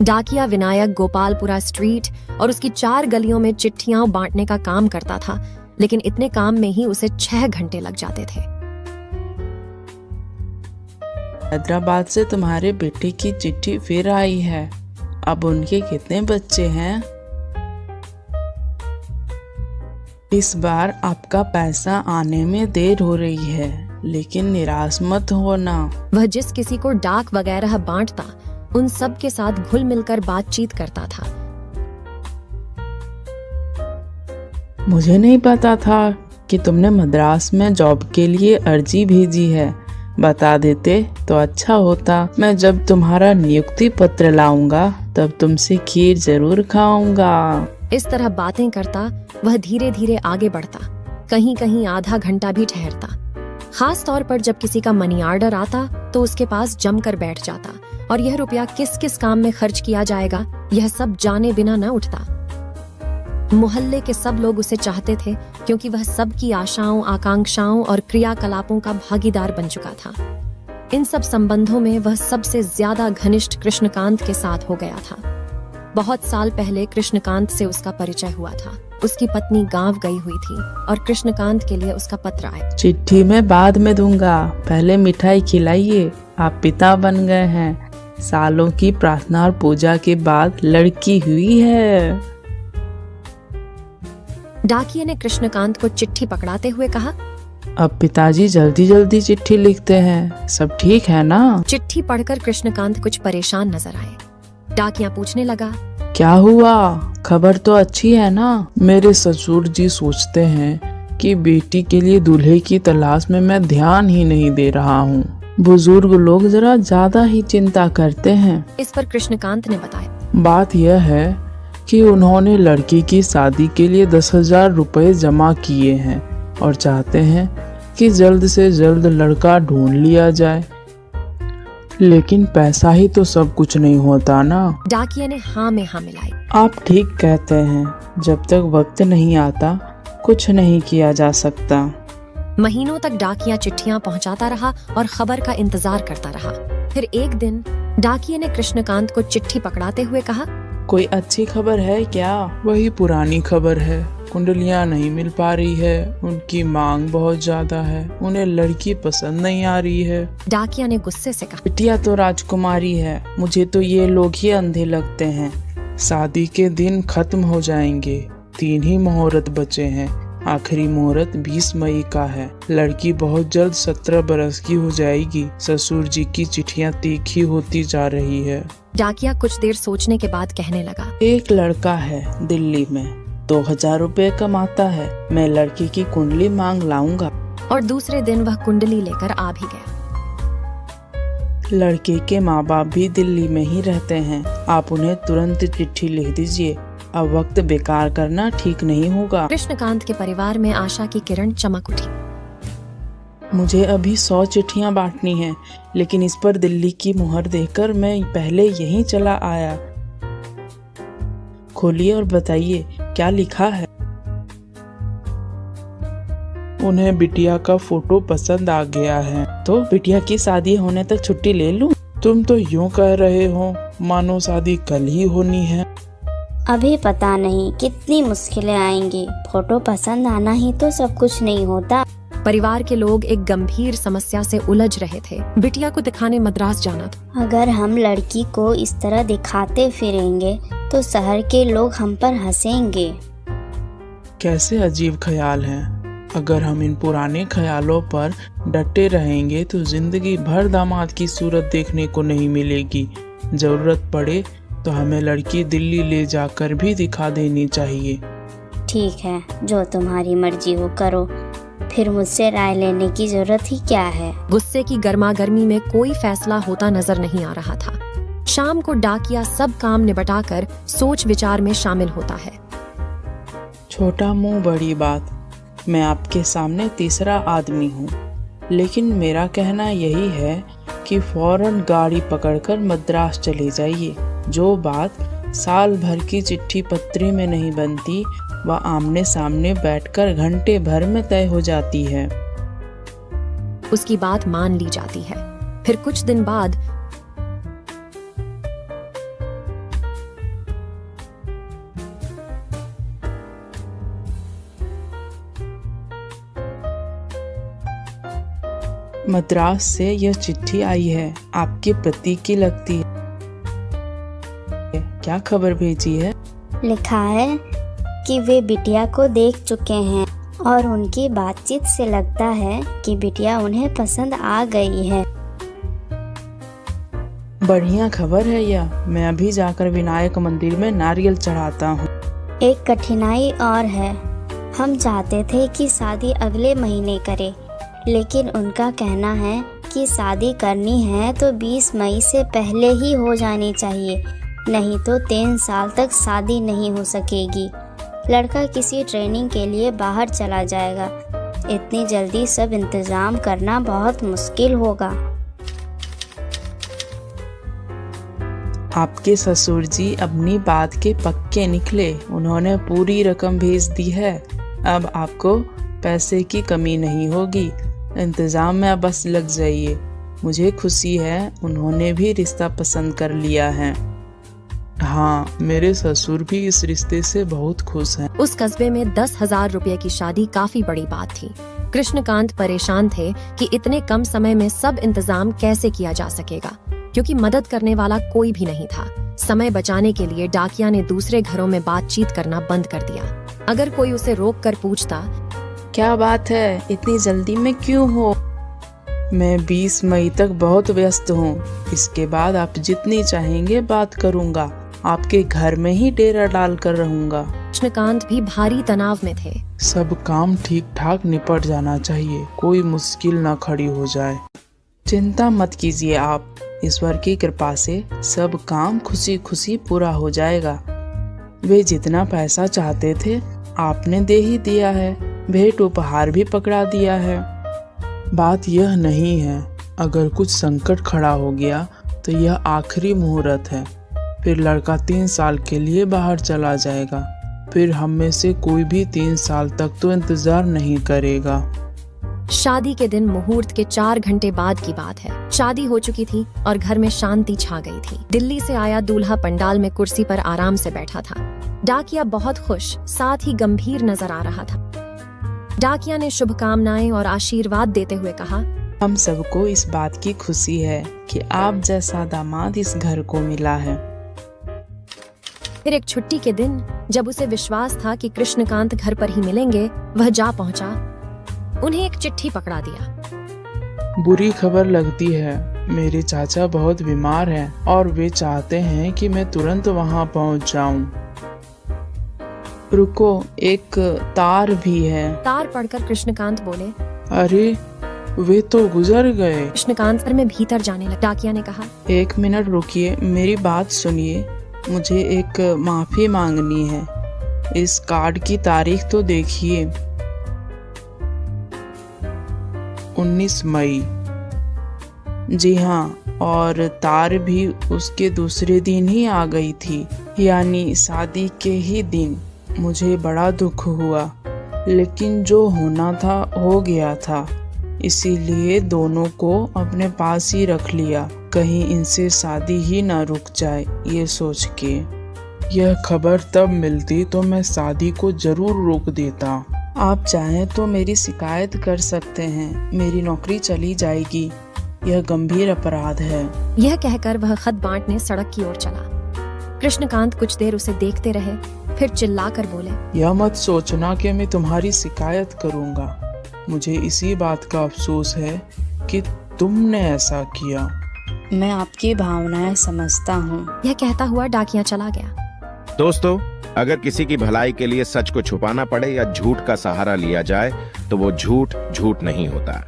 डाकिया विनायक गोपालपुरा स्ट्रीट और उसकी 4 गलियों में चिट्ठियां बांटने का काम करता था, लेकिन इतने काम में ही उसे 6 घंटे लग जाते थे। हैदराबाद से तुम्हारे बेटे की चिट्ठी फिर आई है। अब उनके कितने बच्चे हैं? इस बार आपका पैसा आने में देर हो रही है, लेकिन निराश मत होना। वह जिस किसी को डाक वगैरह बांटता, उन सब के साथ घुल मिलकर बातचीत करता था। मुझे नहीं पता था कि तुमने मद्रास में जॉब के लिए अर्जी भेजी है। बता देते तो अच्छा होता। मैं जब तुम्हारा नियुक्ति पत्र लाऊंगा तब तुमसे खीर जरूर खाऊंगा। इस तरह बातें करता वह धीरे धीरे आगे बढ़ता, कहीं कहीं आधा घंटा भी ठहरता। खास तौर पर जब किसी का मनी ऑर्डर आता तो उसके पास जमकर बैठ जाता और यह रुपया किस किस काम में खर्च किया जाएगा यह सब जाने बिना न उठता। मोहल्ले के सब लोग उसे चाहते थे क्योंकि वह सबकी आशाओं, आकांक्षाओं और क्रियाकलापों का भागीदार बन चुका था। इन सब संबंधों में वह सबसे ज्यादा घनिष्ठ कृष्णकांत के साथ हो गया था। बहुत साल पहले कृष्णकांत से उसका परिचय हुआ था। उसकी पत्नी गांव गई हुई थी और कृष्णकांत के लिए उसका पत्र आया। चिट्ठी में बाद में दूंगा, पहले मिठाई खिलाइए। आप पिता बन गए हैं। सालों की प्रार्थना और पूजा के बाद लड़की हुई है। डाकिये ने कृष्णकांत को चिट्ठी पकड़ाते हुए कहा, अब पिताजी जल्दी जल्दी चिट्ठी लिखते हैं, सब ठीक है ना? चिट्ठी पढ़कर कृष्णकांत कुछ परेशान नजर आए। डाकिया पूछने लगा, क्या हुआ? खबर तो अच्छी है ना? मेरे ससुर जी सोचते हैं कि बेटी के लिए दूल्हे की तलाश में मैं ध्यान ही नहीं दे रहा हूँ। बुजुर्ग लोग जरा ज्यादा ही चिंता करते हैं। इस पर कृष्णकांत ने बताया, बात यह है कि उन्होंने लड़की की शादी के लिए 10,000 रुपए जमा किए हैं और चाहते हैं कि जल्द से जल्द लड़का ढूंढ लिया जाए। लेकिन पैसा ही तो सब कुछ नहीं होता ना। डाकिया ने हाँ में हाँ मिलाई। आप ठीक कहते हैं, जब तक वक्त नहीं आता कुछ नहीं किया जा सकता। महीनों तक डाकिया चिट्ठियां पहुंचाता रहा और खबर का इंतजार करता रहा। फिर एक दिन डाकिये ने कृष्णकांत को चिट्ठी पकड़ाते हुए कहा, कोई अच्छी खबर है क्या? वही पुरानी खबर है। कुंडलियां नहीं मिल पा रही है, उनकी मांग बहुत ज्यादा है, उन्हें लड़की पसंद नहीं आ रही है। डाकिया ने गुस्से से कहा, बिटिया तो राजकुमारी है, मुझे तो ये लोग ही अंधे लगते हैं। शादी के दिन खत्म हो जाएंगे, 3 ही मुहूर्त बचे हैं। आखिरी मुहूर्त 20 मई का है। लड़की बहुत जल्द 17 बरस की हो जाएगी। ससुर जी की चिट्ठियां तीखी होती जा रही है। डाकिया कुछ देर सोचने के बाद कहने लगा, एक लड़का है दिल्ली में, 2,000 रुपए कमाता है। मैं लड़की की कुंडली मांग लाऊंगा। और दूसरे दिन वह कुंडली लेकर आ भी गया। लड़के के माँ बाप भी दिल्ली में ही रहते हैं। आप उन्हें तुरंत चिट्ठी लिख दीजिए। अब वक्त बेकार करना ठीक नहीं होगा। कृष्णकांत के परिवार में आशा की किरण चमक उठी। मुझे अभी 100 चिट्ठियां बांटनी हैं, लेकिन इस पर दिल्ली की मुहर देखकर मैं पहले यहीं चला आया। खोलिए और बताइए क्या लिखा है। उन्हें बिटिया का फोटो पसंद आ गया है, तो बिटिया की शादी होने तक छुट्टी ले लूं? तुम तो यूं कह रहे हो मानो शादी कल ही होनी है। अभी पता नहीं कितनी मुश्किलें आएंगी। फोटो पसंद आना ही तो सब कुछ नहीं होता। परिवार के लोग एक गंभीर समस्या से उलझ रहे थे। बिटिया को दिखाने मद्रास जाना था। अगर हम लड़की को इस तरह दिखाते फिरेंगे तो शहर के लोग हम पर हंसेंगे। कैसे अजीब ख्याल हैं। अगर हम इन पुराने ख्यालों पर डटे रहेंगे तो जिंदगी भर दामाद की सूरत देखने को नहीं मिलेगी। जरूरत पड़े तो हमें लड़की दिल्ली ले जाकर भी दिखा देनी चाहिए। ठीक है, जो तुम्हारी मर्जी हो करो। फिर मुझसे राय लेने की जरूरत ही क्या है। गुस्से की गर्मागर्मी में कोई फैसला होता नजर नहीं आ रहा था। शाम को डाकिया सब काम निपटाकर सोच विचार में शामिल होता है। छोटा मुंह बड़ी बात। मैं आपके सामने तीसरा आदमी हूँ, लेकिन मेरा कहना यही है कि फौरन गाड़ी पकड़कर मद्रास चले जाइए। जो बात साल भर की चिट्ठी पत्री में नहीं बनती, वह आमने सामने बैठकर घंटे भर में तय हो जाती है। उसकी बात मान ली जाती है। फिर कुछ दिन बाद मद्रास से यह चिट्ठी आई है, आपके पति की लगती है। क्या खबर भेजी है? लिखा है कि वे बिटिया को देख चुके हैं और उनकी बातचीत से लगता है कि बिटिया उन्हें पसंद आ गई है। बढ़िया खबर है यह। मैं अभी जाकर विनायक मंदिर में नारियल चढ़ाता हूँ। एक कठिनाई और है। हम चाहते थे कि शादी अगले महीने करें, लेकिन उनका कहना है कि शादी करनी है तो 20 मई से पहले ही हो जानी चाहिए, नहीं तो 3 साल तक शादी नहीं हो सकेगी। लड़का किसी ट्रेनिंग के लिए बाहर चला जाएगा। इतनी जल्दी सब इंतजाम करना बहुत मुश्किल होगा। आपके ससुर जी अपनी बात के पक्के निकले। उन्होंने पूरी रकम भेज दी है। अब आपको पैसे की कमी नहीं होगी। इंतजाम में अब बस लग जाइए। मुझे खुशी है, उन्होंने भी रिश्ता पसंद कर लिया है। हाँ, मेरे ससुर भी इस रिश्ते से बहुत खुश हैं। उस कस्बे में 10,000 रुपए की शादी काफी बड़ी बात थी। कृष्णकांत परेशान थे कि इतने कम समय में सब इंतजाम कैसे किया जा सकेगा, क्योंकि मदद करने वाला कोई भी नहीं था। समय बचाने के लिए डाकिया ने दूसरे घरों में बातचीत करना बंद कर दिया। अगर कोई उसे रोक कर पूछता, क्या बात है, इतनी जल्दी में क्यों हो? मैं 20 मई तक बहुत व्यस्त हूँ। इसके बाद आप जितनी चाहेंगे बात करूँगा। आपके घर में ही डेरा डाल कर रहूँगा। कृष्णकांत भी भारी तनाव में थे। सब काम ठीक ठाक निपट जाना चाहिए, कोई मुश्किल न खड़ी हो जाए। चिंता मत कीजिए आप, ईश्वर की कृपा से सब काम खुशी खुशी पूरा हो जाएगा। वे जितना पैसा चाहते थे आपने दे ही दिया है। भेंट उपहार भी पकड़ा दिया है। बात यह नहीं है, अगर कुछ संकट खड़ा हो गया तो यह आखिरी मुहूर्त है। फिर लड़का 3 साल के लिए बाहर चला जाएगा। फिर हम में से कोई भी 3 साल तक तो इंतजार नहीं करेगा। शादी के दिन मुहूर्त के 4 घंटे बाद की बात है। शादी हो चुकी थी और घर में शांति छा गई थी। दिल्ली से आया दूल्हा पंडाल में कुर्सी पर आराम से बैठा था। डाकिया बहुत खुश, साथ ही गंभीर नजर आ रहा था। डाकिया ने शुभकामनाएं और आशीर्वाद देते हुए कहा, हम सबको इस बात की खुशी है कि आप जैसा दामाद इस घर को मिला है। फिर एक छुट्टी के दिन, जब उसे विश्वास था कि कृष्णकांत घर पर ही मिलेंगे, वह जा पहुंचा। उन्हें एक चिट्ठी पकड़ा दिया। बुरी खबर लगती है, मेरे चाचा बहुत बीमार हैं और वे चाहते हैं कि मैं तुरंत वहां पहुंच जाऊं। रुको, एक तार भी है। तार पढ़कर कृष्णकांत बोले, अरे वे तो गुजर गए। कृष्णकांत घर में भीतर जाने लगा। डाकिया ने कहा, 1 मिनट रुकिए, मेरी बात सुनिए। मुझे एक माफी मांगनी है। इस कार्ड की तारीख तो देखिए, 19 मई। जी हाँ, और तार भी उसके दूसरे दिन ही आ गई थी, यानी शादी के ही दिन। मुझे बड़ा दुख हुआ, लेकिन जो होना था हो गया था, इसीलिए दोनों को अपने पास ही रख लिया, कहीं इनसे शादी ही ना रुक जाए ये सोच के। यह खबर तब मिलती तो मैं शादी को जरूर रोक देता। आप चाहें तो मेरी शिकायत कर सकते हैं, मेरी नौकरी चली जाएगी। यह गंभीर अपराध है। यह कहकर वह खत बांटने सड़क की ओर चला। कृष्णकांत कुछ देर उसे देखते रहे, फिर चिल्लाकर बोले, यह मत सोचना कि मैं तुम्हारी शिकायत करूंगा। मुझे इसी बात का अफसोस है कि तुमने ऐसा किया। मैं आपकी भावनाएं समझता हूँ। यह कहता हुआ डाकिया चला गया। दोस्तों, अगर किसी की भलाई के लिए सच को छुपाना पड़े या झूठ का सहारा लिया जाए तो वो झूठ नहीं होता।